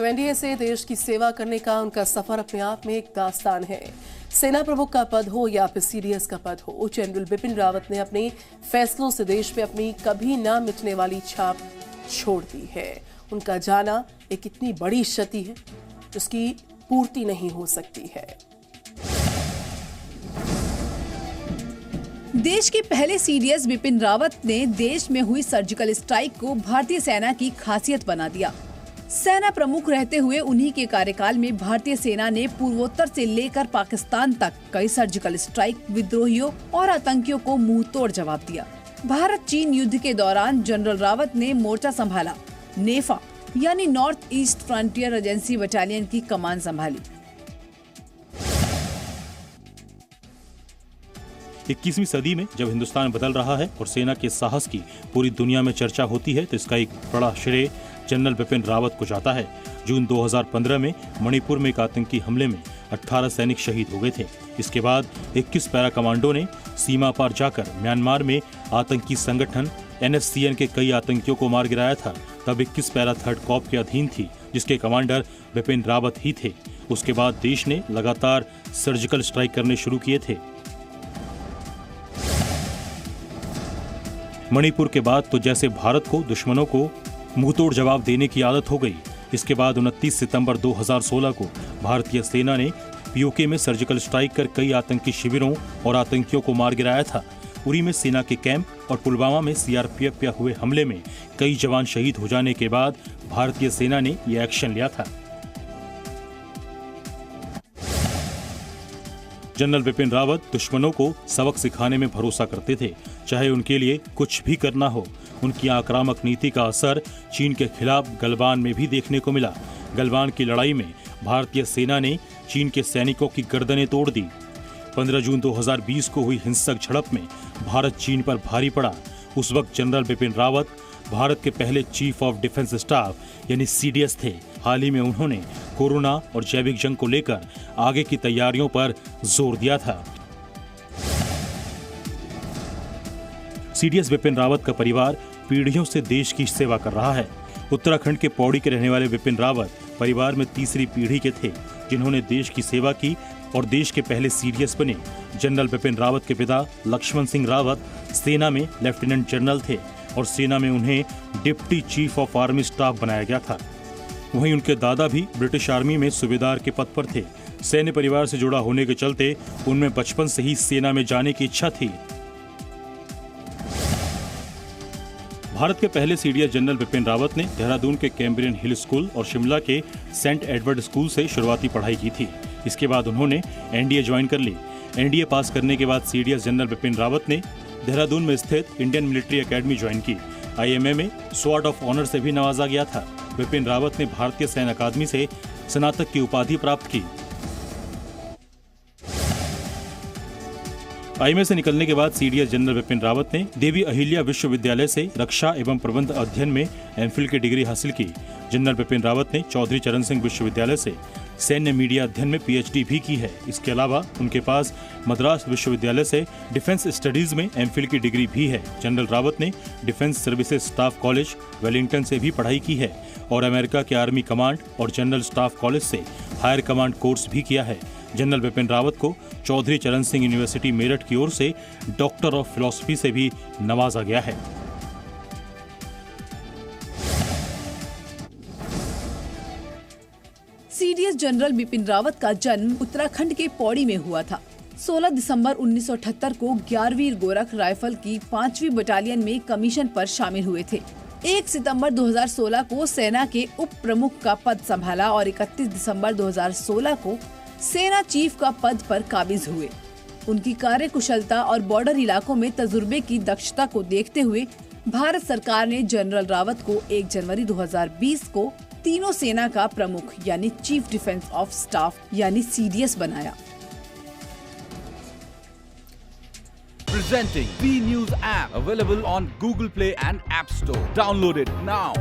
तो एनडीए से देश की सेवा करने का उनका सफर अपने आप में एक दास्तान है। सेना प्रमुख का पद हो या फिर सीडीएस का पद हो, जनरल बिपिन रावत ने अपने फैसलों से देश में अपनी कभी ना मिटने वाली छाप छोड़ दी है। उनका जाना एक इतनी बड़ी क्षति है जिसकी पूर्ति नहीं हो सकती है। देश के पहले सीडीएस बिपिन रावत ने देश में हुई सर्जिकल स्ट्राइक को भारतीय सेना की खासियत बना दिया। सेना प्रमुख रहते हुए उन्हीं के कार्यकाल में भारतीय सेना ने पूर्वोत्तर से लेकर पाकिस्तान तक कई सर्जिकल स्ट्राइक, विद्रोहियों और आतंकियों को मुंह तोड़ जवाब दिया। भारत चीन युद्ध के दौरान जनरल रावत ने मोर्चा संभाला, नेफा यानी north east frontier agency battalion की कमान संभाली। 21वीं सदी में जब हिंदुस्तान बदल रहा है और सेना के साहस की पूरी दुनिया में चर्चा होती है, तो इसका एक बड़ा श्रेय जनरल बिपिन रावत को जाता है। जून 2015 में मणिपुर में एक आतंकी हमले में 18 सैनिक शहीद हो गए थे। इसके बाद 21 पैरा कमांडो ने सीमा पार जाकर म्यांमार में आतंकी संगठन NSCN के कई आतंकियों को मार गिराया था। तब 21 पैरा थर्ड कॉर्प के अधीन थी, जिसके कमांडर बिपिन रावत ही थे। उसके बाद देश ने लगातार सर्जिकल स्ट्राइक करने शुरू किए थे। मणिपुर के बाद तो जैसे भारत को दुश्मनों को मुंहतोड़ जवाब देने की आदत हो गई। इसके बाद 29 सितंबर 2016 को भारतीय सेना ने पीओके में सर्जिकल स्ट्राइक कर कई आतंकी शिविरों और आतंकियों को मार गिराया था। उरी में सेना के कैंप और पुलवामा में सीआरपीएफ पे हुए हमले में कई जवान शहीद हो जाने के बाद भारतीय सेना ने यह एक्शन लिया था। जनरल बिपिन रावत दुश्मनों को सबक सिखाने में भरोसा करते थे, चाहे उनके लिए कुछ भी करना हो। उनकी आक्रामक नीति का असर चीन के खिलाफ गलवान में भी देखने को मिला। गलवान की लड़ाई में भारतीय सेना ने चीन के सैनिकों की गर्दनें तोड़ दी। 15 जून 2020 को हुई हिंसक झड़प में भारत चीन पर भारी पड़ा। उस वक्त जनरल बिपिन रावत भारत के पहले चीफ ऑफ डिफेंस स्टाफ यानी सीडीएस थे। हाल ही में उन्होंने कोरोना और जैविक जंग को लेकर आगे की तैयारियों पर जोर दिया था। सीडीएस बिपिन रावत का परिवार पीढ़ियों से देश की सेवा कर रहा है। उत्तराखंड के पौड़ी के रहने वाले बिपिन रावत परिवार में तीसरी पीढ़ी के थे, जिन्होंने देश की सेवा की और देश के पहले सीडीएस बने। जनरल बिपिन रावत के पिता लक्ष्मण सिंह रावत सेना में लेफ्टिनेंट जनरल थे और सेना में उन्हें deputy chief of army staff बनाया गया था। वहीं उनके दादा भी ब्रिटिश आर्मी में सूबेदार के पद पर थे। सैन्य परिवार से जुड़ा होने के चलते उनमें बचपन से ही सेना में जाने की इच्छा थी। भारत के पहले सीडीएस जनरल बिपिन रावत ने देहरादून के कैम्ब्रियन हिल स्कूल और शिमला के सेंट एडवर्ड स्कूल से शुरुआती पढ़ाई की थी। इसके बाद उन्होंने एनडीए ज्वाइन कर ली। एनडीए पास करने के बाद सीडीएस जनरल बिपिन रावत ने देहरादून में स्थित इंडियन मिलिट्री एकेडमी ज्वाइन की। आईएमए में स्वॉर्ड ऑफ ऑनर से भी नवाजा गया था। बिपिन रावत ने भारतीय सैन्य अकादमी से स्नातक की उपाधि प्राप्त की। आईएमए से निकलने के बाद सीडीएस जनरल बिपिन रावत ने देवी अहिल्या विश्वविद्यालय से रक्षा एवं प्रबंध अध्ययन में एमफिल की डिग्री हासिल की। जनरल बिपिन रावत ने चौधरी चरण सिंह विश्वविद्यालय से सैन्य मीडिया अध्ययन में पीएचडी भी की है। इसके अलावा उनके पास मद्रास विश्वविद्यालय से डिफेंस स्टडीज में एमफिल की डिग्री भी है। जनरल रावत ने defence services staff college Wellington से भी पढ़ाई की है और अमेरिका के आर्मी कमांड और जनरल स्टाफ कॉलेज से हायर कमांड कोर्स भी किया है। जनरल बिपिन रावत को चौधरी चरण सिंह यूनिवर्सिटी मेरठ की ओर से डॉक्टर ऑफ फिलॉसफी से भी नवाजा गया है। सीडीएस जनरल बिपिन रावत का जन्म उत्तराखंड के पौड़ी में हुआ था। 16 दिसंबर 1978 को 11वीं गोरख राइफल की 5वीं बटालियन में कमीशन पर शामिल हुए थे। 1 सितंबर 2016 को सेना के उप प्रमुख का पद संभाला और 31 दिसंबर 2016 को सेना चीफ का पद पर काबिज हुए। उनकी कार्यकुशलता और बॉर्डर इलाकों में तजुर्बे की दक्षता को देखते हुए भारत सरकार ने जनरल रावत को 1 जनवरी 2020 को तीनों सेना का प्रमुख यानी चीफ डिफेंस ऑफ स्टाफ यानी सीडीएस बनाया। Presenting B News app available on Google Play and App Store. Download it now.